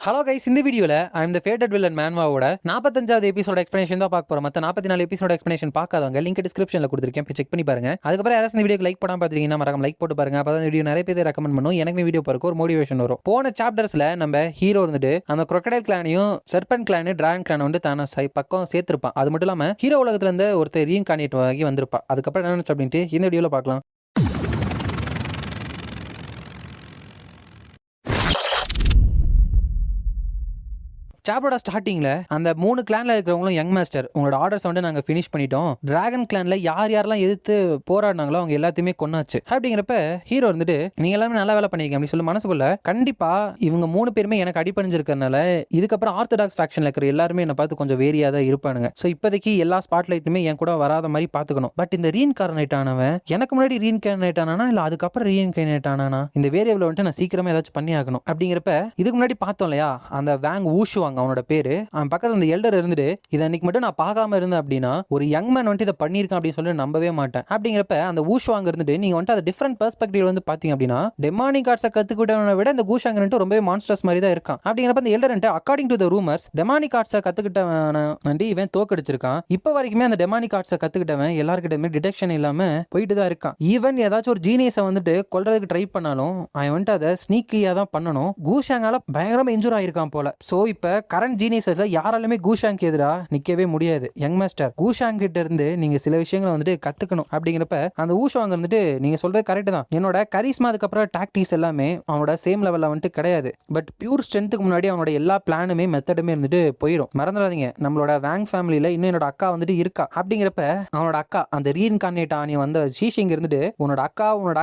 Hello guys, இந்த வீடியோவில் I am the favourite villain மேன்வாவோட 45வது எபிசோட எக்ஸ்பிளேஷன் தான் பார்க்க போகிறோம். மற்ற 44 எபிசோட எக்ஸ்பிளேஷன் பார்க்காதவங்க லிங்க் டிஸ்கிரிப்ஷனில் கொடுத்துருக்கேன், போய் செக் பண்ணி பாருங்க. அதுக்கப்புறம் யாராவது இந்த வீடியோக்கு லைக் பண்ணாம பார்த்துருக்கீங்கன்னா மறக்காம லைக் போட்டு பாருங்க. அப்போ தான் வீடியோ நிறைய பேர் ரெக்கமெண்ட் பண்ணும், எனக்கு வீடியோ பார்க்க ஒரு மோட்டிவேஷன் வரும். போன சாப்டர்ஸில் நம்ம ஹீரோ வந்துட்டு அந்த crocodile கிளானையும் சர்பன் கிளானு டிராகன் கிளானை வந்து தானே பக்கம் சேர்த்திருப்பான். அது மட்டும் இல்லாமல் ஹீரோ உலகத்துல இருந்து ஒருத்தர் ரீஇன்கார்னேட் ஆகி வந்திருப்பான். அதுக்கப்புறம் என்ன நினைச்சு அப்படின்ட்டு இந்த வீடியோவில் பார்க்கலாம். சாப்டரோட ஸ்டார்டிங்ல அந்த 3 கிளான்ல இருக்கிறவங்களும் யங் மாஸ்டர் உங்களோட ஆர்டர்ஸ் வந்து நாங்க ஃபினிஷ் பண்ணிட்டோம், டிராகன் கிளான்ல யார் யாரெல்லாம் எதிர்த்து போராடினாங்களோ அவங்க எல்லாத்தையுமே கொன்னாச்சு அப்படிங்கிறப்ப ஹீரோ இருந்துட்டு நீங்க எல்லாமே நல்லா வேலை பண்ணிருக்கீங்க அப்படின்னு சொல்லி மனசுக்குள்ள கண்டிப்பா இவங்க 3 பேருமே எனக்கு அடிப்பணிஞ்சிருக்கறனால இதுக்கப்புறம் ஆர்த்தடாக்ஸ் ஃபேக்ஷன்ல இருக்கிற எல்லாருமே என்ன பார்த்து கொஞ்சம் வேரியா தான் இருப்பானுங்க. ஸோ இப்போதைக்கு எல்லா ஸ்பாட்லைட்டுமே என் கூட வராத மாதிரி பாத்துக்கணும். பட் இந்த ரீஇன்கார்னேட் ஆனவன் எனக்கு முன்னாடி ரீஇன்கார்னேட் ஆனானா இல்ல அதுக்கப்புறம் ரீஇன்கார்னேட் ஆனானா, இந்த வேரியபிள் வந்துட்டு நான் சீக்கிரமா ஏதாச்சும் பண்ணி ஆகணும் அப்படிங்கிறப்ப இதுக்கு முன்னாடி பார்த்தோம் இல்லையா அந்த வேங் ஊஷுவாங்க அவனோட பேரு, அவன் பக்கத்துல அந்த எல்டர் இருந்துட்டு இதை அன்னைக்கு மட்டும் நான் பார்க்காம இருந்தேன் அப்படின்னா ஒரு யங் மேன் வந்துட்டு இதை பண்ணியிருக்கான் அப்படின்னு சொல்லி நம்பவே மாட்டேன் அப்படிங்கிறப்ப அந்த ஊஷுவாங்க இருந்துட்டு நீங்க வந்துட்டு அதை டிஃப்ரெண்ட் பெர்ஸ்பெக்டிவ் வந்து பாத்தீங்க அப்படின்னா டெமானிக் ஆர்ட்ஸை கத்துக்கிட்டவனை விட இந்த கூஷாங்க ரொம்பவே மான்ஸ்டர்ஸ் மாதிரி தான் இருக்கான். அப்படிங்கிறப்ப அந்த elder according to the rumours demonic ஆர்ட்ஸை கத்துக்கிட்டவன் வந்து இவன் தோக்கடிச்சிருக்கான். இப்போ வரைக்குமே அந்த டெமானிக் ஆர்ட்ஸை கத்துக்கிட்டவன் எல்லாருக்கிட்டமே டிடெக்ஷன் இல்லாம போயிட்டு தான் இருக்கான். ஈவன் ஏதாச்சும் ஒரு ஜீனியஸை வந்துட்டு கொல்றதுக்கு ட்ரை பண்ணாலும் அவன் வந்துட்டு அதை ஸ்னீக்கியா தான் பண்ணணும். கூஷாங்கால பயங்கரமா இன்ஜூர் ஆயிருக்கான் போல. சோ இப்ப கரண்ட் ஜீனியஸ்ல யாராலுமே கூஷாங்க்கு எதிரா நிக்கவே முடியாது. யங் மாஸ்டர் கூஷாங் கிட்ட இருந்து நீங்க சில விஷயங்களை வந்துட்டு கத்துக்கணும் அப்படிங்கிறப்ப அந்த ஊஷாங்க வந்துட்டு நீங்க சொல்றது கரெக்ட் தான், என்னோட கரிஸ்மா அதுக்கப்புறம் டாக்டிக்ஸ் எல்லாமே அவனோட சேம் லெவல்ல வந்துட்டு கிடையாது. பட் பியூர் ஸ்ட்ரென்த்துக்கு முன்னாடி அவனோட எல்லா பிளானுமே மெத்தடுமே இருந்துட்டு போயிடும். மறந்துடாதீங்க, நம்மளோட வேங் ஃபேமிலியில இன்னும் என்னோட அக்கா வந்துட்டு இருக்கா. அப்படிங்கிறப்ப அவனோட அக்கா அந்த ரீஇன்கார்னேட் ஆனி வந்த ஷீஷிங் இருந்துட்டு உன்னோட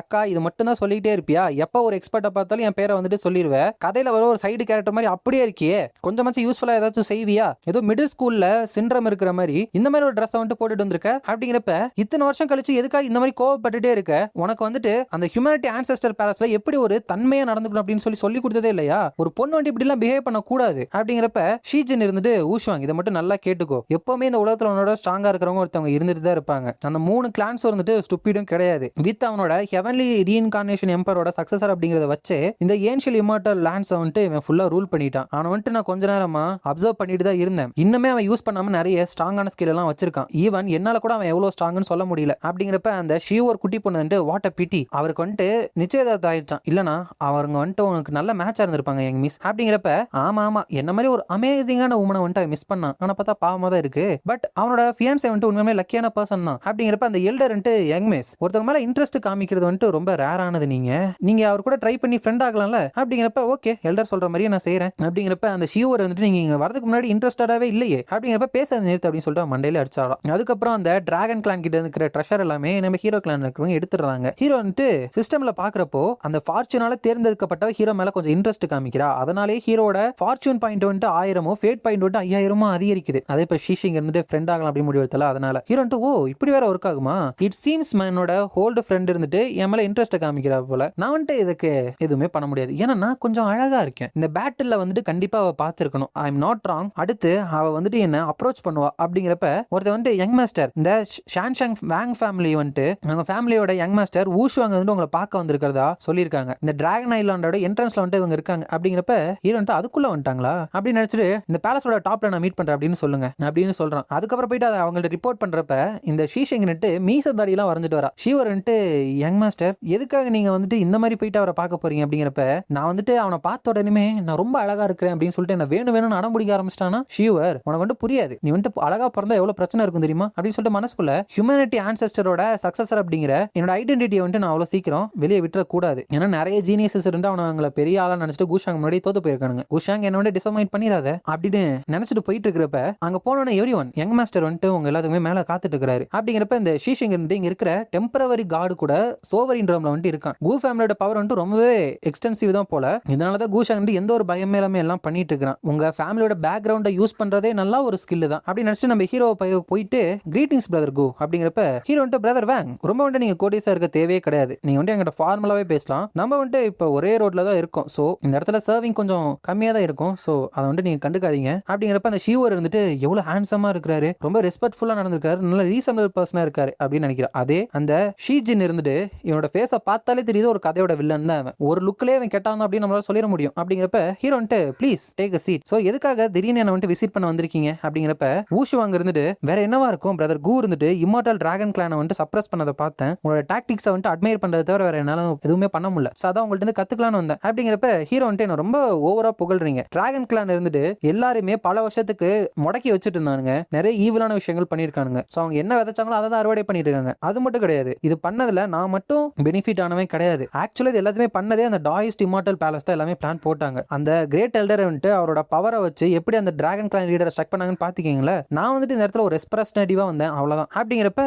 அக்கா இது மட்டும் தான் சொல்லிட்டே இருப்பியா, எப்ப ஒரு எக்ஸ்பர்ட்டை பார்த்தாலும் என் பேரை வந்துட்டு சொல்லிடுவேன், கதையில வர ஒரு சைடு கேரக்டர் மாதிரி அப்படியே இருக்கியே, கொஞ்சமாச்சும் யூஸ்ஃபுல்லா ஏதாச்சும் செய்வியா, ஏதோ மிடில் ஸ்கூல்ல சிண்ட்ரம் இருக்கிற மாதிரி இந்த மாதிரி ஒரு ட்ரெஸ் வந்துட்டு போட்டுட்டு வந்திருக்க அப்படிங்கிறப்ப இத்தனை வருஷம் கழிச்சு எதுக்காக இந்த மாதிரி கோவப்பட்டுட்டே இருக்க, உனக்கு வந்துட்டு அந்த ஹியூமனிட்டி ஆன்செஸ்டர் பேலஸ்ல எப்படி ஒரு தன்மையா நடந்துக்கணும் அப்படின்னு சொல்லி கொடுத்ததே இல்லையா, ஒரு பொண்ணு வந்து இப்படி எல்லாம் பிஹேவ் பண்ண கூடாது அப்படிங்கிறப்ப ஷீஜன் இருந்துட்டு ஊஷுவாங்க இதை மட்டும் நல்லா கேட்டுக்கோ, எப்பவுமே இந்த உலகத்துல உன்னோட ஸ்ட்ராங்கா இருக்கிறவங்க ஒருத்தவங்க இருந்துட்டு தான் இருப்பாங்க. அந்த 3 கிளான்ஸ் வந்துட்டு ஸ்டூபிடும் கிடையாது. வித் அவனோட ஹெவன்லி ரீஇன்கார்னேஷன் எம்பரோட சக்சஸர் அப்படிங்கறத வச்சு இந்த ஏன்ஷியல் இம்மோர்டல் லேண்ட்ஸ் வந்துட்டு இவன் ஃபுல்லா ரூல் பண்ணிட்டான். அவன் வந்துட்டு நான் கொஞ்ச நேரமா அப்சர்வ் பண்ணிட்டு தான் இருந்தேன். இன்னுமே அவன் யூஸ் பண்ணாம நிறைய ஸ்ட்ராங்கான ஸ்கில் எல்லாம் வச்சிருக்கான். ஈவன் என்னால கூட அவன் எவ்வளவு ஸ்ட்ராங்னு சொல்ல முடியல. அப்படிங்கிறப்ப அந்த ஷீவர் குட்டி பொண்ணு வந்துட்டு வாட் அ பிட்டி, அவருக்கு வந்துட்டு நிச்சயதார்த்தம் ஆயிடுச்சான், இல்லனா அவங்க வந்துட்டு உனக்கு நல்ல மேட்சா இருந்திருப்பாங்க யங் மிஸ் அப்படிங்கிறப்ப ஆமா என்ன மாதிரி ஒரு அமேசிங்கான உமனை வந்துட்டு மிஸ் பண்ணான். ஆனா பார்த்தா பாவமா தான் இருக்கு. பட் அவனோட ஃபியான்ஸே வந்துட்டு உண்மையுமே லக்கியான பர்சன் தான். அப்படிங்கிறப்ப அந்த எல்டர் வந்துட்டு யங் மிஸ் ஒருத்தவங்க மேல இன்ட்ரெஸ்ட் காமிக்கிறது வந்துட்டு ரொம்ப ரேரானது. நீங்க அவர் கூட ட்ரை பண்ணி ஃப்ரெண்ட் ஆகலாம்ல அப்படிங்கிறப்ப ஓகே எல்டர் சொல்ற மாதிரியே நான் செய்யறேன் அப்படிங்கிறப்ப அந்த ஷீவர் வந்துட்டு நீங்க வரதுக்கு முன்னாடி இன்ட்ரெஸ்டடாவே இல்லையே அப்படிங்கிறப்ப பேச நிறுத்து அப்படின்னு சொல்லிட்டு மண்டையில அடிச்சாராம். அதுக்கப்புறம் அந்த டிராகன் கிளான் கிட்ட இருக்கிற ட்ரெஷர் எல்லாமே நம்ம ஹீரோ கிளான்ல இருக்கிறவங்க எடுத்துறாங்க. ஹீரோ வந்துட்டு சிஸ்டம்ல பாக்குறப்போ அந்த ஃபார்ச்சூனால தேர்ந்தெடுக்கப்பட்ட ஹீரோ மேல கொஞ்சம் இன்ட்ரெஸ்ட் காமிக்கிறா. அதனாலே ஹீரோட ஃபார்ச்சூன் பாயிண்ட் வந்துட்டு 1000 ஃபேட் பாயிண்ட் வந்துட்டு 5000 அதிகரிக்குது. அதே இப்ப ஷீஷிங் இருந்துட்டு ஃப்ரெண்ட் ஆகலாம் அப்படின்னு முடிவெடுத்தல. அதனால ஹீரோ வந்துட்டு ஓ இப்படி வேற ஒர்க் ஆகுமா, இட் சீம்ஸ் என்னோட ஹோல்டு ஃப்ரெண்ட் இருந்துட்டு என் மேல இன்ட்ரெஸ்ட் காமிக்கிறா போல. நான் வந்துட்டு இதுக்கு எதுவுமே பண்ண முடியாது, ஏன்னா நான் கொஞ்சம் அழகா இருக்கேன். இந்த பேட்டில் வந்துட்டு கண்டிப்பா அவ பார்த்திருக்கணும். I am not wrong. அடுத்து அவ வந்துட்டு என்ன அப்ரோச் பண்ணுவா. அப்படிங்கிறப்ப ஒருத்தர் வந்துட்டு யங் மாஸ்டர் இந்த ஷான்ஷாங் வேங் ஃபேமிலி வந்துட்டு அவங்க ஃபேமிலியோட யங் மாஸ்டர் ஊஷுவாங்க வந்து உங்களை பார்க்க வந்திருக்கிறதா சொல்லியிருக்காங்க. இந்த டிராகன் ஐலாண்டோட என்ட்ரன்ஸ்ல வந்துட்டு இவங்க இருக்காங்க. அப்படிங்கிறப்ப ஹீரோ வந்துட்டு அதுக்குள்ள வந்துட்டாங்களா அப்படின்னு நினைச்சிட்டு இந்த பேலஸோட டாப்ல நான் மீட் பண்றேன் அப்படின்னு சொல்லுங்க அப்படின்னு சொல்றான். அதுக்கப்புறம் போயிட்டு அதை அவங்கள்ட்ட ரிப்போர்ட் பண்றப்ப இந்த ஷீஷிங் நட்டு மீச தாடி எல்லாம் வரைஞ்சிட்டு வரா. ஷீவர் வந்துட்டு யங் மாஸ்டர் எதுக்காக நீங்க வந்துட்டு இந்த மாதிரி போயிட்டு அவரை பார்க்க போறீங்க அப்படிங்கிறப்ப நான் வந்துட்டு அவனை பார்த்த உடனே நான் ரொம்ப அழகா இருக்கிறேன் அப்படின்னு சொல்லிட்டு என்ன வேணும்னு அடம்பிடிக்க ஆரம்பிச்சிட்டானா. ஷீவர் உனக்கு வந்து புரியாது, நீ வந்துட்டு அழகா பிறந்தா எவ்வளவு பிரச்சனை இருக்கும் தெரியுமா அப்படின்னு சொல்லிட்டு மனசுக்குள்ள ஹியூமனிட்டி ஆன்செஸ்டரோட சக்சஸர் அப்படிங்கிற என்னோட ஐடென்டிட்டியை வந்துட்டு நான் அவ்வளவு சீக்கிரம் வெளியே விட்டுற கூடாது. ஏன்னா நிறைய ஜீனியஸஸ் இருந்து அவங்களை பெரிய ஆளா நினைச்சிட்டு கூஷாங் முன்னாடி தோத்து போயிருக்கானுங்க. கூஷாங் என்ன வந்து டிசப்பாயிண்ட் பண்ணிடாத அப்படின்னு நினைச்சிட்டு போயிட்டு இருக்கிறப்ப அங்க போனோன்னு எவ்ரி ஒன் யங் மாஸ்டர் வந்துட்டு உங்க எல்லாத்துக்குமே மேல காத்துட்டு இருக்காரு. அப்படிங்கிறப்ப இந்த ஷீஷிங் இங்க இருக்கிற டெம்பரவரி கார்டு கூட சோவரின் ட்ரம்ல வந்துட்டு இருக்கான். கூ ஃபேமிலியோட பவர் வந்துட்டு ரொம்பவே எக்ஸ்டென்சிவ் தான் போல. இதனாலதான் கூஷாங் எந்த ஒரு பயமே எல்லாம் பண்ணிட்டு இருக்கிறான். உங்க ஃபேமிலியோட பேக்ரவுண்டை யூஸ் பண்றதே நல்லா ஒரு ஸ்கில் தான் அப்படின்னு நினைச்சு நம்ம ஹீரோ போயிட்டு கிரீட்டிங்ஸ் பிரதர் கோ அப்படிங்கிறப்ப ஹீரோ வந்துட்டு பிரதர் வேங் ரொம்ப வந்துட்டு நீங்க கோடியஸா இருக்க தேவையே கிடையாது, நீங்க வந்துட்டு எங்கிட்ட ஃபார்மலாவே பேசலாம், நம்ம வந்துட்டு இப்போ ஒரே ரோட்ல தான் இருக்கும், ஸோ இந்த இடத்துல சர்விங் கொஞ்சம் கம்மியா தான் இருக்கும், ஸோ அதை வந்துட்டு நீங்க கண்டுக்காதீங்க அப்படிங்கிறப்ப அந்த ஷீவர் இருந்துட்டு எவ்வளவு ஹேண்ட்ஸமா இருக்கிறாரு, ரொம்ப ரெஸ்பெக்ட்ஃபுல்லா நடந்திருக்காரு, நல்ல ரீசனபிள் பர்சனா இருக்காரு அப்படின்னு நினைக்கிறேன். அதே அந்த ஷீஜின் இருந்துட்டு இவனோட ஃபேஸை பார்த்தாலே தெரியுது ஒரு கதையோட வில்லன் தான் அவன், ஒரு லுக்லேயே அவன் கெட்டான் அப்படின்னு நம்மளால சொல்லிட முடியும். அப்படிங்கிறப்ப ஹீரோ வந்துட்டு please take a seat, so எதுக்காக திடீர்னு என்ன வந்துட்டு விசிட் பண்ண வந்திருக்கீங்க அப்படிங்கிறப்ப ஊஷு அங்க இருந்துட்டு வேற என்னவா இருக்கும் பிரதர் கூ இருந்துட்டு இம்மார்டல் டிராகன் கிளானை வந்துட்டு சப்ரஸ் பண்ணதை பார்த்தேன், உங்களோட டாக்டிக்ஸை வந்துட்டு அட்மையர் பண்றதை தவிர வேற என்னால எதுவுமே பண்ண முடியல, ஸோ அதான் உங்கள்ட்ட இருந்து கத்துக்கலாம்னு வந்தேன் அப்படிங்கிறப்ப ஹீரோ வந்துட்டு என்ன ரொம்ப ஓவரா புகழ்றீங்க, டிராகன் கிளான் இருந்துட்டு எல்லாருமே பல வருஷத்துக்கு முடக்கி வச்சுட்டு இருந்தானுங்க, நிறைய ஈவிலான விஷயங்கள் பண்ணியிருக்கானுங்க, ஸோ அவங்க என்ன விதைச்சாங்களோ அதை தான் அறுவடை பண்ணிட்டு இருக்காங்க, அது மட்டும் கிடையாது, இது பண்ணதுல நான் மட்டும் பெனிஃபிட் ஆனவே கிடையாது, ஆக்சுவலி இது எல்லாத்தையுமே பண்ணதே அந்த டாயிஸ்ட் இம்மார்டல் பேலஸ் தான் எல்லாமே பிளான் போட்டாங்க, அந்த கிரேட் எல்டர் வந்துட்டு அவரோட பவரை வச்சு எப்படி அந்த டிராகன் கிளான் லீடரை ஸ்ட்ரக் பண்ணாங்கன்னு பாத்தீங்களா, நான் வந்துட்டு இந்த இடத்துல ஒரு ரெஸ்பிரஸ்னேட்டிவா வந்தேன் அவ்வளவுதான் அப்படிங்கிறப்ப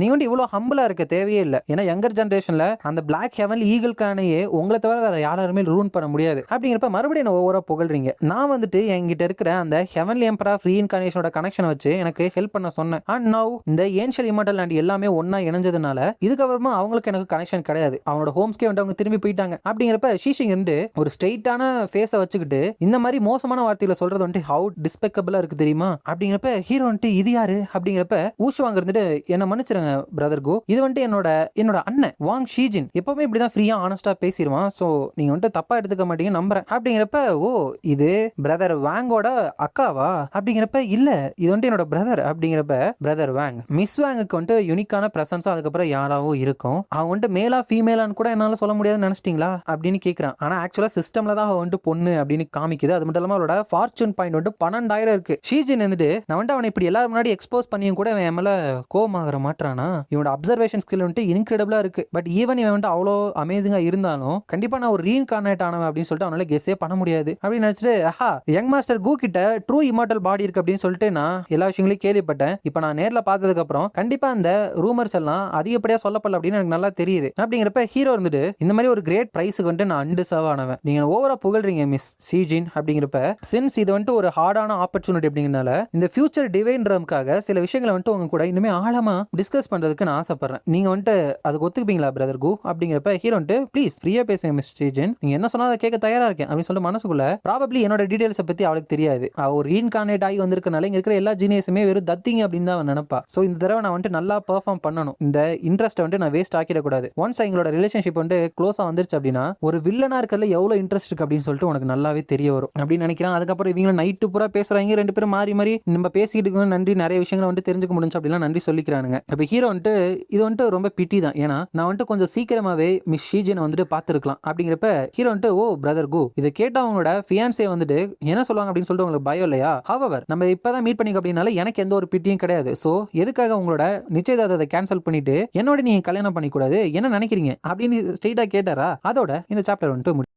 நீ வந்து இவ்வளவு ஹம்பிளா இருக்க தேவையே இல்லை, ஏன்னா யங்கர் ஜெனரேஷன்ல அந்த பிளாக் ஹெவன்லி ஈகிள் கிளானையே உங்களை தவிர வேற யாருமே ரூன் பண்ண முடியாது அப்படிங்கிறப்ப மறுபடியும் என்ன ஓவரா புகழ்றீங்க, நான் வந்துட்டு என்கிட்ட இருக்கிற அந்த ஹெவன்லி எம்பரர் ஆஃப் ரீஇன்கார்னேஷனோட கனெக்ஷன் வச்சு எனக்கு ஹெல்ப் பண்ண சொன்னேன், அண்ட் நவ் இந்த ஏன்ஷியல் இம்மார்டல் லேண்ட் எல்லாமே ஒன்னா இணைஞ்சதுனால இதுக்கப்புறமா அவங்களுக்கு எனக்கு கனெக்ஷன் கிடையாது, அவனோட ஹோம்ஸ்கே வந்து அவங்க திரும்பி போயிட்டாங்க அப்படிங்கிறப்ப ஷீஷிங் இருந்து ஒரு ஸ்ட்ரெயிட்டான ஃபேஸை வச்சுக்கிட்டு இந்த மாதிரி மோசமான வார்த்தைகளை சொல்றது வந்துட்டு ஹவு டிஸ்பெக்கபிளா இருக்கு தெரியுமா அப்படிங்கிறப்ப ஹீரோ வந்துட்டு இது யாரு அப்படிங்கிறப்ப ஊஷு வாங்க இருந்துட்டு என்ன மன்னிச்சிருங்க பிரதர் கோ, இது வந்துட்டு என்னோட அண்ணன் வாங் ஷீஜின் எப்பவுமே இப்படிதான் ஃப்ரீயா ஆனஸ்டா பேசிடுவான், சோ நீங்க வந்துட்டு தப்பா எடுத்துக்க மாட்டீங்க நம்புறேன் அப்படிங்கிறப்ப ஓ இது பிரதர் வாங்கோட அக்காவா அப்படிங்கிறப்ப இல்ல இது வந்துட்டு என்னோட பிரதர் அப்படிங்கிறப்ப பிரதர் வாங் மிஸ் வாங்குக்கு வந்துட்டு யூனிக்கான பிரசன்ஸும் அதுக்கப்புறம் யாராவும் இருக்கும், அவங்க வந்துட்டு மேலா ஃபீமேலான்னு கூட என்னால சொல்ல முடியாதுன்னு நினைச்சிட்டீங்களா அப்படின்னு கேட்கறான், ஆனா ஆக்சுவலா சிஸ்டம்ல தான் வந்துட்டு பொண்ணு அப்படின்னு காமிக்குது, அது மட்டும் இல்லாம அவரோட ஃபார்ச்சூன் பாயிண்ட் வந்துட்டு 12,000 இருக்கு, ஷீஜின் வந்துட்டு நான் வந்துட்டு அவனை இப்படி எல்லாரும் முன்னாடி எக்ஸ்போஸ் பண்ணியும் கூட அவன் மேல கோவமாகற மாட்டானா, இவனோட அப்சர்வேஷன் ஸ்கில் வந்துட்டு இன்கிரெடிபிளா இருக்கு, பட் ஈவன் இவன் வந்துட்டு அவ்வளோ அமேசிங்கா இருந்தாலும் கண்டிப்பா நான் ஒரு ரீஇன்கார்னேட் ஆனவன் அப்படின்னு சொல்லிட்டு அவனால கெஸ்ஸே பண்ண முடியாது அப்படின்னு நினைச்சிட்டு ஆஹா யங் மாஸ்டர் கூ கிட்ட ட்ரூ இம்மார்டல் பாடி இருக்கு அப்படின்னு சொல்லிட்டு நான் எல்லா விஷயங்களையும் கேள்விப்பட்டேன், இப்போ நான் நேர்ல பார்த்ததுக்கு அப்புறம் கண்டிப்பா அந்த ரூமர்ஸ் எல்லாம் அதிகப்படியா சொல்லப்படல அப்படின்னு எனக்கு நல்லா தெரியுது அப்படிங்கிறப்ப ஹீரோ இருந்துட்டு இந்த மாதிரி ஒரு கிரேட் பிரைஸுக்கு வந்துட்டு நான் அன்டிசர்வ் ஆனவன், நீங்க ஓவரா புகழ்றீங்க மிஸ் சீஜின் அப்படிங்கிறப்ப சின்ஸ் இது வந்துட்டு ஒரு ஹார்டான ஆப்பர்ச்சுனிட்டி அப்படிங்கிறனால இந்த ஃபியூச்சர் டிவைன் ரம்காக சில விஷயங்களை வந்துட்டு உங்க கூட இன்னுமே ஆழமா டிஸ்கஸ் பண்றதுக்கு நான் ஆசைப்படுறேன், நீங்க வந்துட்டு அதுக்கு ஒத்துக்குப்பீங்களா பிரதர் கூ அப்படிங்கிறப்ப ஹீரோ வந்துட்டு ப்ளீஸ் ஃப்ரீயா பேசுங்க மிஸ் சீஜின், நீங்க என்ன சொன்னா அதை கேட்க தயாரா இருக்கேன் அப்படின்னு சொல்லிட்டு மனசுக்குள்ள ப்ராபப்ளி என்னோட டீடைல்ஸை பத்தி அவளுக்கு தெரியாது, ஒரு ரீஇன்கார்னேட் ஆகி வந்திருக்கனால இங்க இருக்கிற எல்லா ஜீனியஸுமே வெறும் தத்திங்க அப்படின்னு தான் அவன் நினைப்பா, சோ இந்த தடவை நான் வந்துட்டு நல்லா பெர்ஃபார்ம் பண்ணணும், இந்த இன்ட்ரெஸ்ட் வந்துட்டு நான் வேஸ்ட் ஆக்கிடக்கூடாது, ஒன்ஸ் எங்களோட ரிலேஷன்ஷிப் வந்து க்ளோஸா வந்துருச்சு அப்படின்னா ஒரு வில்லனா இருக்கல எவ்வளவு இன்ட்ரெஸ்ட் இருக்கு அப்படின்னு சொல்லிட்டு உனக்கு நல்லாவே தெரிய வரும் அப்படின்னு நினைக்கிறேன். அதுக்கப்புறம் இவங்க நைட்டு பூரா பேசுறாங்க, ரெண்டு பேரும் மாறி மாறி நம்ம பேசிக்கிட்டு நன்றி நிறைய விஷயங்களை வந்துட்டு தெரிஞ்சுக்க முடிஞ்சு அப்படிலாம் நன்றி சொல்லிக்கிறானுங்க. இப்போ ஹீரோ வந்துட்டு இது வந்துட்டு ரொம்ப பிட்டி தான், ஏன்னா நான் வந்துட்டு கொஞ்சம் சீக்கிரமாவே மிஸ் ஷீஜினை வந்துட்டு பார்த்துருக்கலாம் அப்படிங்கிறப்ப ஹீரோ வந்துட்டு ஓ பிரதர் கோ இதை கேட்ட அவங்களோட ஃபியான்ஸே வந்துட்டு என்ன சொல்லுவாங்க அப்படின்னு சொல்லிட்டு உங்களுக்கு பயம் இல்லையா, ஹவவர் நம்ம இப்பதான் மீட் பண்ணிக்க அப்படின்னால எனக்கு எந்த ஒரு பிட்டியும் கிடையாது, சோ எதுக்காக உங்களோட நிச்சயதார்த்தத்தை கேன்சல் பண்ணிட்டு என்னோட நீங்க கல்யாணம் பண்ணிக்கூடாது என்ன நினைக்கிறீங்க அப்படின்னு ஸ்ட்ரெயிட்டா கேட்டாரா, அதோட இந்த சாப்டர் வந்துட்டு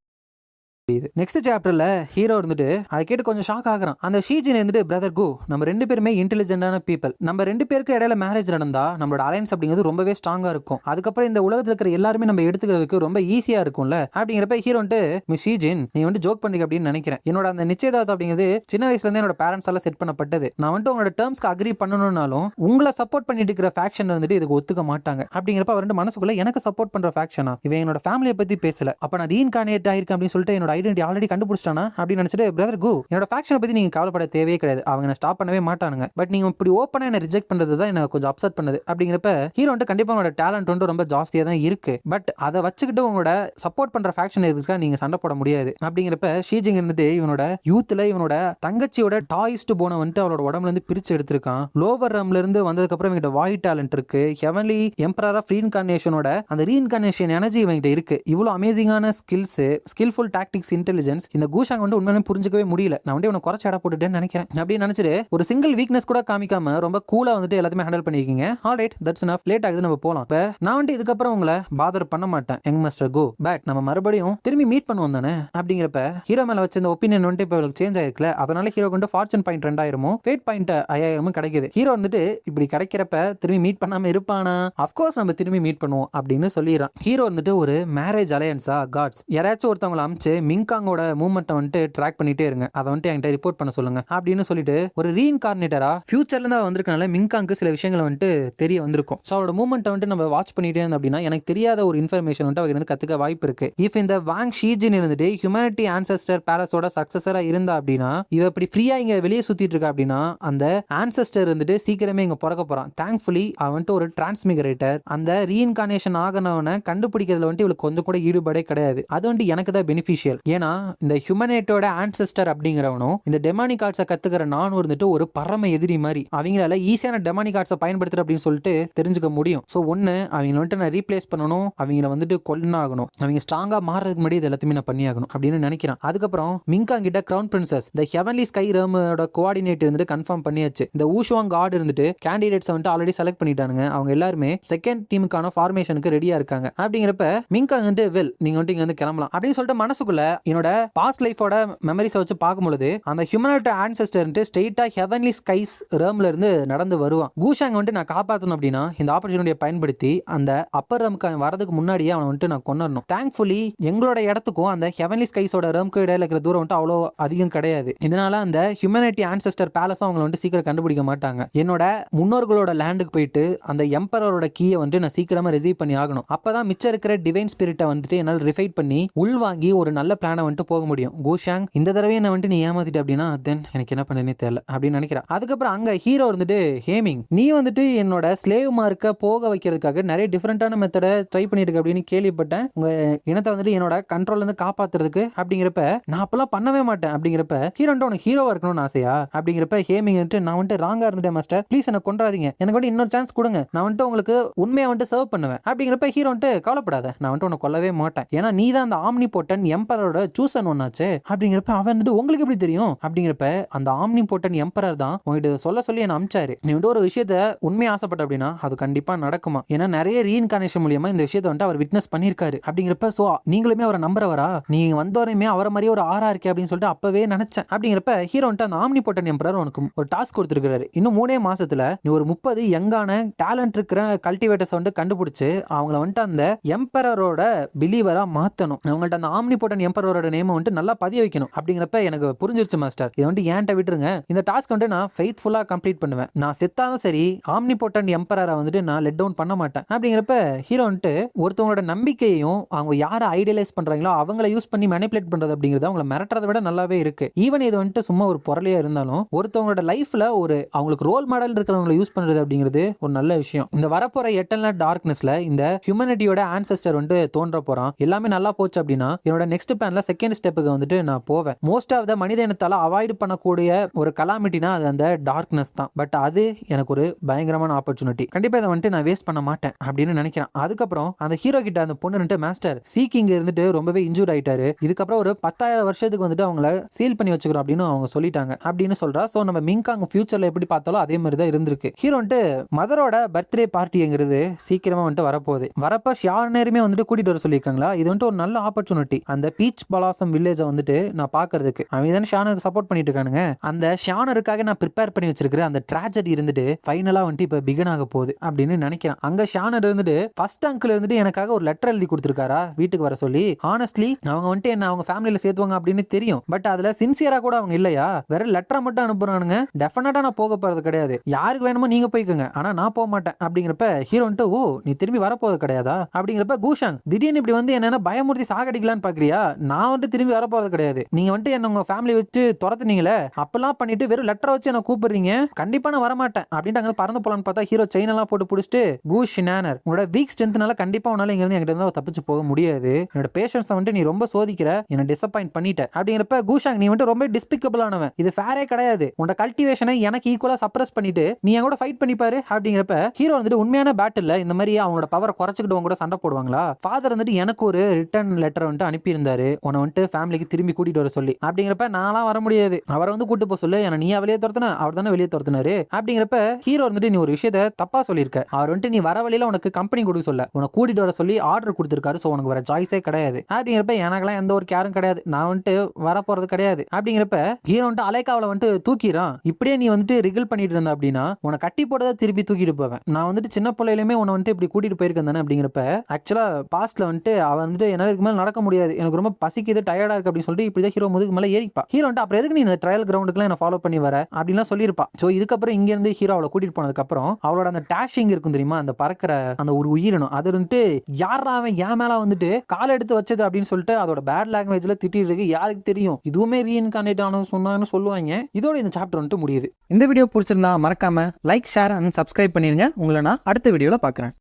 நெக்ஸ்ட் சாப்டர்ல ஹீரோ இருந்துட்டு அதை கேட்டு கொஞ்சம் ஷாக் ஆகுறான். அந்த ஷீஜின் இருந்துட்டு பிரதர் கோ நம்ம ரெண்டு பேருமே இன்டெலிஜென்டான பீப்பிள், நம்ம ரெண்டு பேருக்கு இடையில மேரேஜ் நடந்தா நம்மளோட அலைன்ஸ் அப்படிங்கிறது ரொம்பவே ஸ்ட்ராங்கா இருக்கும், அதுக்கப்புறம் இந்த உலகத்துல இருக்கிற எல்லாருமே நம்ம எடுத்துக்கிறதுக்கு ரொம்ப ஈஸியா இருக்கும்ல அப்படிங்கிறப்ப ஹீரோ வந்துட்டு மிஸ் ஷீஜின் நீ வந்து ஜோக் பண்ணிக்க அப்படின்னு நினைக்கிறேன், என்னோட அந்த நிச்சயதார்த்தம் அப்படிங்கிறது சின்ன வயசுல இருந்து என்னோட பேரண்ட்ஸ் எல்லாம் செட் பண்ணப்பட்டது, நான் வந்துட்டு உங்களோட டேர்ம்ஸ்க்கு அக்ரி பண்ணணும்னாலும் உங்களை சப்போர்ட் பண்ணிட்டு இருக்கிற ஃபேக்ஷன் வந்துட்டு இதுக்கு ஒத்துக்க மாட்டாங்க அப்படிங்கிறப்ப அவர் மனசுக்குள்ள எனக்கு சப்போர்ட் பண்ற ஃபேக்ஷனா இவன் என்னோட ஃபேமிலியை பத்தி பேசல, அப்ப நான் ரீஇன்கார்னேட் ஆயிருக்கேன் அப்படின்னு சொல்லிட்டு என்னோட ஐடென்டி ஆல்ரெடி கண்டுபிடிச்சிட்டானா அப்படின்னு நினைச்சிட்டு பிரதர் கோ என்னோட ஃபேக்ஷனை பத்தி நீங்க கவலைப்பட தேவையே கிடையாது, அவங்க ஸ்டாப் பண்ணவே மாட்டானுங்க, பட் நீங்க இப்படி ஓப்பனா என்ன ரிஜெக்ட் பண்றது தான் எனக்கு கொஞ்சம் அப்செட் பண்ணுது அப்படிங்கிறப்ப ஹீரோ வந்துட்டு கண்டிப்பா உங்களோட டேலண்ட் வந்து ரொம்ப ஜாஸ்தியா தான் இருக்கு, பட் அதை வச்சுக்கிட்டு உங்களோட சப்போர்ட் பண்ற ஃபேக்ஷன் எதுக்கா நீங்க சண்டை போட முடியாது அப்படிங்கிறப்ப ஷீஜிங் இருந்துட்டு இவனோட யூத்ல இவனோட தங்கச்சியோட டாயிஸ்ட் போனை வந்துட்டு அவளோட உடம்புல இருந்து பிரிச்சு எடுத்திருக்கான், லோவர் ரம்ல இருந்து வந்ததுக்கு அப்புறம் இவங்கிட்ட வாய் டேலண்ட் இருக்கு, ஹெவன்லி எம்பரர் ஆஃப் ரீஇன்கார்னேஷனோட அந்த ரீஇன்கார்னேஷன் எனர்ஜி இவங்கிட்ட இருக்கு, இவ்வளவு அமேசிங்கான ஸ்கில்ஸ் ஸ்கில்ஃபுல் டாக்டிக்ஸ் இன்டெலிஜென்ஸ் இந்த கூஷாங் வந்து உண்மையிலே புரிஞ்சுக்கவே முடியல, நான் வந்து இவனை குறைச்சு அடை போட்டுட்டேன்னு நினைக்கிறேன் அப்படின்னு நினைச்சிட்டு ஒரு சிங்கிள் வீக்னஸ் கூட காமிக்காம ரொம்ப கூலா வந்துட்டு எல்லாத்தையுமே ஹேண்டில் பண்ணிருக்கீங்க, ஆல்ரைட் தட்ஸ் எனஃப், லேட் ஆகுது நம்ம போலாம், இப்ப நான் வந்து இதுக்கப்புறம் உங்களை பாதர் பண்ண மாட்டேன் யங் மாஸ்டர் கோ பேக், நம்ம மறுபடியும் திரும்பி மீட் பண்ணுவோம் தானே அப்படிங்கிறப்ப ஹீரோ மேல வச்ச இந்த ஒப்பீனியன் வந்துட்டு இப்போ சேஞ்ச் ஆயிருக்குல, அதனால ஹீரோ வந்து ஃபார்ச்சூன் பாயிண்ட் 2000 ஃபேட் பாயிண்ட் 5000 கிடைக்குது, ஹீரோ வந்துட்டு இப்படி கிடைக்கிறப்ப திரும்பி மீட் பண்ணாம இருப்பானா, அஃப்கோர்ஸ் நம்ம திரும்பி மீட் பண்ணுவோம் அப்படின்னு சொல்லிடுறான். ஹீரோ வந்துட்டு ஒரு மேரேஜ் அலையன்ஸா காட்ஸ் யாராச்சும் ஒருத்தவங்களை அமிச்சு மிங்காங்கோட மூவ்மெண்ட்டை வந்துட்டு ட்ராக் பண்ணிட்டே இருங்க, அதை வந்துட்டு என்கிட்ட ரிப்போர்ட் பண்ண சொல்லுங்க அப்படின்னு சொல்லிட்டு ஒரு ரீஇன்கார்னேட்டரா ஃபியூச்சர்ல இருந்து வந்திருக்கனால மிங்காங்க்கு சில விஷயங்கள் வந்துட்டு தெரிய வந்திருக்கும். ஸோ அவரோட மூவ்மெண்ட்டை வந்துட்டு நம்ம வாட்ச் பண்ணிட்டே இருந்தோம் அப்படின்னா எனக்கு தெரியாத ஒரு இன்ஃபர்மேஷன் வந்துட்டு அவர் கத்துக்க வாய்ப்பு இருக்கு. இஃப் இந்த வாங் ஷீஜின் இருந்துட்டு ஹியூமனிட்டி ஆன்செஸ்டர் பேலஸோட சக்சஸரா இருந்தா அப்படின்னா இவ இப்படி ஃப்ரீயா இங்க வெளியே சுத்திட்டு இருக்கா அப்படின்னா அந்த ஆன்செஸ்டர் இருந்துட்டு சீக்கிரமே இங்க பிறக்க போறான். தேங்க்ஃபுல்லி அவன் வந்துட்டு ஒரு டிரான்ஸ்மிகரேட்டர். அந்த ரீஇன்கார்னேஷன் ஆகனவனை கண்டுபிடிக்கிறதுல வந்துட்டு இவளுக்கு கொஞ்சம் கூட ஈடுபாடே கிடையாது. அது வந்துட்டு எனக்கு தான் பெனிஃபிஷியல். ஏன்னா இந்த ஹியூமனேட்டோட ஆன்செஸ்டர் அப்படிங்கிறவனும் இந்த டெமானிக் ஆர்ட்ஸை கத்துக்கிற நானும் இருந்துட்டு ஒரு பரம எதிரி மாதிரி. அவங்களால ஈஸியான டெமானிக் ஆர்ட்ஸை பயன்படுத்துற அப்படின்னு சொல்லிட்டு தெரிஞ்சுக்க முடியும். ஸோ ஒன்னு அவங்க வந்துட்டு நான் ரீப்ளேஸ் பண்ணணும், அவங்கள வந்துட்டு கொல்லணும், அவங்க ஸ்ட்ராங்கா மாறதுக்கு முன்னாடி இது எல்லாத்தையுமே நான் பண்ணியாகணும் அப்படின்னு நினைக்கிறேன். அதுக்கப்புறம் மிங்காங் கிட்ட கிரவுன் பிரின்சஸ் இந்த ஹெவன்லி ஸ்கை ரேமோட கோஆர்டினேட் இருந்துட்டு கன்ஃபார்ம் பண்ணியாச்சு. இந்த ஊஷுவாங் கார்டு இருந்துட்டு கேண்டிடேட்ஸ் வந்துட்டு ஆல்ரெடி செலக்ட் பண்ணிட்டானுங்க. அவங்க எல்லாருமே செகண்ட் டீமுக்கான ஃபார்மேஷனுக்கு ரெடியா இருக்காங்க. அப்படிங்கிறப்ப மிங்காங் வந்துட்டு வெல் நீங்க வந்துட்டு இங்க வந்து கிளம்பலாம் அப்படின்னு சொல்லிட்டு மனசுக்குள்ள என்னோட பாஸ்ட் லைஃபோட மெமரிஸை வச்சு பார்க்கும்போது அந்த ஹியூமனிட்டி ஆன்செஸ்டர் ஸ்ட்ரெயிட்டா ஹெவன்லி ஸ்கைஸ் ரேம்ல இருந்து நடந்து வருவான். கூஷாங் வந்துட்டு நான் காப்பாற்றணும் அப்படின்னா இந்த ஆப்பர்ச்சுனிட்டியை பயன்படுத்தி அந்த அப்பர் ரேம்க்கு வரதுக்கு முன்னாடியே அவனை வந்துட்டு நான் கொன்னறணும். தேங்க்ஃபுல்லி எங்களோட இடத்துக்கும் அந்த ஹெவன்லி ஸ்கைஸோட ரேம்க்கு இடையில இருக்கிற தூரம் வந்துட்டு அவ்வளோ அதிகம் கிடையாது. இதனால அந்த ஹியூமனிட்டி ஆன்செஸ்டர் பேலஸும் அவங்களை வந்துட்டு சீக்கிரம் கண்டுபிடிக்க மாட்டாங்க. என்னோட முன்னோர்களோட லேண்டுக்கு போயிட்டு அந்த எம்பரரோட கீயை வந்துட்டு நான் சீக்கிரமா ரிசீவ் பண்ணி ஆகணும். அப்பதான் மிச்சம் இருக்கிற டிவைன் ஸ்பிரிட்டை வந்துட்டு என்னால் ரிஃபைட் பண்ணி உள்வாங்கி ஒரு நல்ல பிளானை வந்துட்டு போக முடியும். கூஷாங் இந்த தடவை என்ன வந்துட்டு நீ ஏமாத்திட்ட அப்படின்னா தென் எனக்கு என்ன பண்ணனே தெரியல அப்படின்னு நினைக்கிறேன். அதுக்கப்புறம் அங்க ஹீரோ இருந்துட்டு ஹேமிங் நீ வந்துட்டு என்னோட ஸ்லேவ் மார்க்க போக வைக்கிறதுக்காக நிறைய டிஃபரெண்டான மெத்தடை ட்ரை பண்ணிட்டு இருக்க அப்படின்னு கேள்விப்பட்டேன். உங்க இனத்தை வந்துட்டு என்னோட கண்ட்ரோல்ல இருந்து காப்பாத்துறதுக்கு அப்படிங்கிறப்ப நான் அப்பெல்லாம் பண்ணவே மாட்டேன். அப்படிங்கிறப்ப ஹீரோன்ட்டு உனக்கு ஹீரோவா இருக்கணும்னு ஆசையா அப்படிங்கிறப்ப ஹேமிங் வந்துட்டு நான் வந்துட்டு ராங்கா இருந்துட்டேன் மாஸ்டர், ப்ளீஸ் என்ன கொன்றாதீங்க, எனக்கு வந்துட்டு இன்னொரு சான்ஸ் கொடுங்க, நான் வந்துட்டு உங்களுக்கு உண்மையா வந்துட்டு சர்வ் பண்ணுவேன் அப்படிங்கிறப்ப ஹீரோ வந்துட்டு கவலைப்படாத நான் வந்துட்டு உன்னை கொல்லவே மாட்டேன், ஏன்னா நீ தான் அந்த ஆம்னி போட்டன் எம்பரோட சூசன் ஒன்னாச்சு அப்படிங்கிறப்ப அவன் வந்துட்டு உங்களுக்கு எப்படி தெரியும் அப்படிங்கிறப்ப அந்த ஆம்னி போட்டன் எம்பரர் தான் உங்ககிட்ட சொல்ல சொல்லி என்ன அமிச்சாரு. நீ வந்துட்டு ஒரு விஷயத்த உண்மையா ஆசைப்பட்ட அப்படின்னா அது கண்டிப்பா நடக்குமா, ஏன்னா நிறைய ரீஇன்கார்னேஷன் மூலியமா இந்த விஷயத்தை வந்துட்டு அவர் விட்னஸ் பண்ணிருக்காரு அப்படிங்கிறப்ப சோ நீங்களுமே அவரை நம்புறவரா, நீங்க வந்தவரையுமே அவரை மாதிரி ஒரு ஆறா இருக்கே அப்படின்னு சொல்லிட்டு அப்பவே நினைச்சேன். அப்படிங்கிறப்ப ஹீரோ வந்துட்டு அந்த ஆம்னி போட்டன் எம்பரர் உனக்கு ஒரு டாஸ்க் கொடுத்துருக்காரு. இன்னும் 3 மாசத்துல நீ ஒரு 30 யங்கான டேலண்ட் இருக்கிற கல்டிவேட்டர்ஸ் வந்துட்டு கண்டுபிடிச்சு அவங்கள வந்துட்டு அந்த எம்பரரோட பிலீவரா மாத்தணும். அவங்கள்ட்ட அந்த ஆம்னி போட்டன் எம்பரரோட நேம் வந்துட்டு நல்லா பதிய வைக்கணும். அப்படிங்கிறப்ப எனக்கு புரிஞ்சிருச்சு மாஸ்டர், இதை வந்துட்டு ஏன்ட்ட விட்டுருங்க, இந்த டாஸ்க் வந்துட்டு நான் ஃபெய்த்ஃபுல்லா கம்ப்ளீட் பண்ணுவேன், நான் செத்தாலும் சரி ஆம்னி போட்டன் எம்பரரை வந்துட்டு நான் லெட் டவுன் பண்ண மாட்டேன். அப்படிங்கிறப்ப ஹீரோ வந்துட்டு ஒருத்தவங்களோட நம்பிக்கையையும் அவங்க யாரை ஐடியலைஸ் பண்றாங்களோ அவங்கள யூஸ் பண்ணி மேனிபுலேட் பண்றது அப்படிங்கிறது அவங்களை மிரட்டுறதை விட நல்லாவே இருக்கு. ஈவன் இது வந்துட்டு சும்மா ஒரு பொருளையா இருந்தாலும் ஒருத்தவங்களோட லைஃப்ல ஒரு அவங்களுக்கு ரோல் மாடல் இருக்கிறவங்களை யூஸ் பண்றது அப்படிங்கிறது ஒரு நல்ல விஷயம். இந்த வரப்போற எட்டர்னல் டார்க்னஸ்ல இந்த ஹியூமனிட்டியோட ஆன்செஸ்டர் வந்துட்டு தோன்ற போறான். எல்லாமே நல்லா போச்சு அப்படின்னா என்னோட நெக்ஸ்ட் பிளான்ல செகண்ட் ஸ்டெப்புக்கு வந்துட்டு நான் போவேன். மோஸ்ட் ஆஃப் த மனித இனத்தால அவாய்ட் பண்ணக்கூடிய ஒரு கலாமிட்டினா அது அந்த டார்க்னஸ் தான். பட் அது எனக்கு ஒரு பயங்கரமான ஆப்பர்ச்சுனிட்டி, கண்டிப்பா இதை வந்துட்டு நான் வேஸ்ட் பண்ண மாட்டேன் அப்படின்னு நினைக்கிறேன். அதுக்கப்புறம் அந்த ஹீரோ கிட்ட அந்த பொண்ணு வந்துட்டு மாஸ்டர் சீக்கிங் இருந்துட்டு ரொம்பவே இன்ஜூர் ஆயிட்டாரு, இதுக்கப்புறம் ஒரு 10,000 வருஷத்துக்கு வந்துட்டு அவங்கள சீல் பண்ணி வச்சுக்கிறோம் அப்படின்னு அவங்க சொல்லிட்டாங்க அப்படின்னு சொல்றா. சோ நம்ம மிங்காங் ஃபியூச்சர்ல எப்படி பார்த்தாலும் அதே மாதிரி தான் இருந்திருக்கு. ஹீரோ வந்துட்டு மதரோட பர்த்டே பார்ட்டிங்கிறது சீக்கிரமா வந்துட்டு வரப்போகுது. வரப்ப ஷியானருமே வந்துட்டு கூட்டிட்டு வர சொல்லியிருக்காங்களா, இது வந்துட்டு ஒரு நல்ல ஆப்பர்ச்சுனிட்டி அந்த பீச் பலாசம் வில்லேஜை வந்துட்டு நான் பாக்குறதுக்கு. அவங்க தானே ஷியானருக்கு சப்போர்ட் பண்ணிட்டு இருக்கானுங்க. அந்த ஷியானருக்காக நான் ப்ரிப்பேர் பண்ணி வச்சிருக்கிற அந்த ட்ராஜடி இருந்துட்டு ஃபைனலா வந்துட்டு இப்ப பிகன் ஆக போகுது அப்படின்னு நினைக்கிறேன். அங்க ஷியானர் இருந்துட்டு ஃபர்ஸ்ட் அங்கிள் இருந்துட்டு எனக்காக ஒரு லெட்டர் எழுதி கொடுத்திருக்காரா வீட்டுக்கு வர சொல்லி. ஹானஸ்ட்லி அவங்க வந்துட்டு என்ன அவங்க ஃபேமிலியில சேர்த்துவாங்க அப்படின்னு தெரியும், பட் அதுல சின்சியரா கூட அவங்க இல்லையா, வேற லெட்டரை மட்டும் அனுப்புறானுங்க. டெஃபினட்டா நான் போக போறது கிடையாது, யாருக்கு வேணுமோ நீங்க போய்க்குங்க, ஆனா நான் போக மாட்டேன். அப்படிங்கிறப்ப ஹீரோ வந்துட்டு ஓ நீ திரும்பி வரப்போறது கிடையாதா அப்படிங்கிறப்ப கூஷாங் திடீர்னு இப்படி வந்து என்ன பயமுறுத்தி சாகடிக்கலான்னு பாக்குறியா, நான் வந்துட்டு திரும்பி வரப்போறது கிடையாது, நீங்க வந்துட்டு என்ன உங்க ஃபேமிலி வச்சு துரத்துனீங்களே அப்பெல்லாம் பண்ணிட்டு வெறும் லெட்டரை வச்சு என்ன கூப்பிடுறீங்க, கண்டிப்பா நான் வரமாட்டேன் அப்படின்ட்டு அங்க பறந்து போலான்னு பார்த்தா ஹீரோ செயின் எல்லாம் போட்டு பிடிச்சிட்டு கூஷ் ஷினானர் உங்களோட வீக் ஸ்ட்ரென்த்னால கண்டிப்பா உன்னால இங்க இருந்து என்கிட்ட இருந்து தப்பிச்சு போக முடியாது, என்னோட பேஷன்ஸ் வந்துட்டு நீ ரொம்ப சோதிக்கிற, என்ன டிசப்பாயிண்ட் பண்ணிட்ட. அப்படிங்கிறப்ப கூஷாங் நீ வந்துட்டு ரொம்ப டிஸ்பிகபிள் ஆனவன், இது ஃபேரே கிடையாது, உன்னோட கல்டிவேஷனை எனக்கு ஈக்குவலா சப்ரஸ் பண்ணிட்டு நீ என் கூட ஃபைட் பண்ணிப்பாரு. அப்படிங்கிறப்ப ஹீரோ வந்துட்டு உண்மையான பேட்டில் இந்த மாதிரி அவங்களோட பவரை குறைச்சிக்கிட்டு கூட சண்டை போடுவாங்களா, ஃபாதர் வந்துட்டு எனக்கு ஒரு ரிட்டர்ன் லெட்டர் வந்துட்டு அனுப்பியிருந்தாரு உன்னை வந்துட்டு ஃபேமிலிக்கு திரும்பி கூட்டிட்டு வர சொல்லி. அப்படிங்கிறப்ப நான்லாம் வர முடியாது, அவரை வந்து கூட்டு போக சொல்லு, ஏன்னா நீ வெளியே துரத்துன அவர் தானே வெளியே துரத்துனாரு. அப்படிங்கிறப்ப ஹீரோ வந்துட்டு நீ ஒரு விஷயத்த தப்பா சொல்லியிருக்க, அவர் வந்துட்டு நீ வர வழியில உனக்கு கம்பெனி கொடுக்க சொல்ல உன்னை கூட்டிட்டு வர சொல்லி ஆர்டர் கொடுத்திருக்காரு, சோ உனக்கு வர சாய்ஸே கிடையாது. அப்படிங்கிறப்ப எனக்கெல்லாம் எந்த ஒரு கேரும் கிடையாது, நான் வந்துட்டு வர போறது கிடையாது. அப்படிங்கிறப்ப ஹீரோ வந்துட்டு அலைக்காவில வந்துட்டு தூக்கிறான், இப்படியே நீ வந்துட்டு ரிகில் பண்ணிட்டு இருந்த அப்படின்னா உன்னை கட்டி போட்டதை திருப்பி தூக்கிட்டு போவேன், நான் வந்துட்டு சின்ன பிள்ளையிலுமே உன்னை வந்துட்டு இப்படி கூட்டிட்டு போயிருக்கேன் தானே. அப்படிங்கிறப்ப ஆக்சுவலா பாஸ்ட்ல வந்துட்டு அவன் வந்துட்டு என்னால இதுக்கு மேல நடக்க முடியாது, எனக்கு ரொம்ப பசிக்குது டயர்டா இருக்கு அப்படின்னு சொல்லிட்டு இப்படிதான் ஹீரோ முதுகு மேல ஏறிப்பா. ஹீரோ வந்துட்டு அப்புறம் எதுக்கு நீ இந்த ட்ரையல் கிரவுண்டுக்குலாம் என்ன ஃபாலோ பண்ணி வர அப்படின்லாம் சொல்லியிருப்பா. ஸோ இதுக்கப்புறம் இங்க இருந்து ஹீரோ அவளை கூட்டிட்டு போனதுக்கு அப்புறம் அவளோட அந்த டேஷிங் இருக்கும் தெரியுமா, அந்த பறக்கிற அந்த ஒரு உயிரினம், அது வந்துட்டு யாரா அவன் என் மேல வந்துட்டு கால் எடுத்து வச்சது அப்படின்னு சொல்லிட்டு அதோட பேட் லாங்குவேஜ்ல திட்டிட்டு இருக்கு. யாருக்கு தெரியும் இதுவுமே ரீஇன்கார்னேட் ஆனது சொன்னான்னு சொல்லுவாங்க. இதோட இந்த சாப்டர் வந்துட்டு முடியுது. இந்த வீடியோ பிடிச்சிருந்தா மறக்காம லைக், ஷேர் அண்ட் சப்ஸ்கிரைப் பண்ணிருங்க. உங்களை நான் அடுத்த வீடியோல பார்க்குறேன்.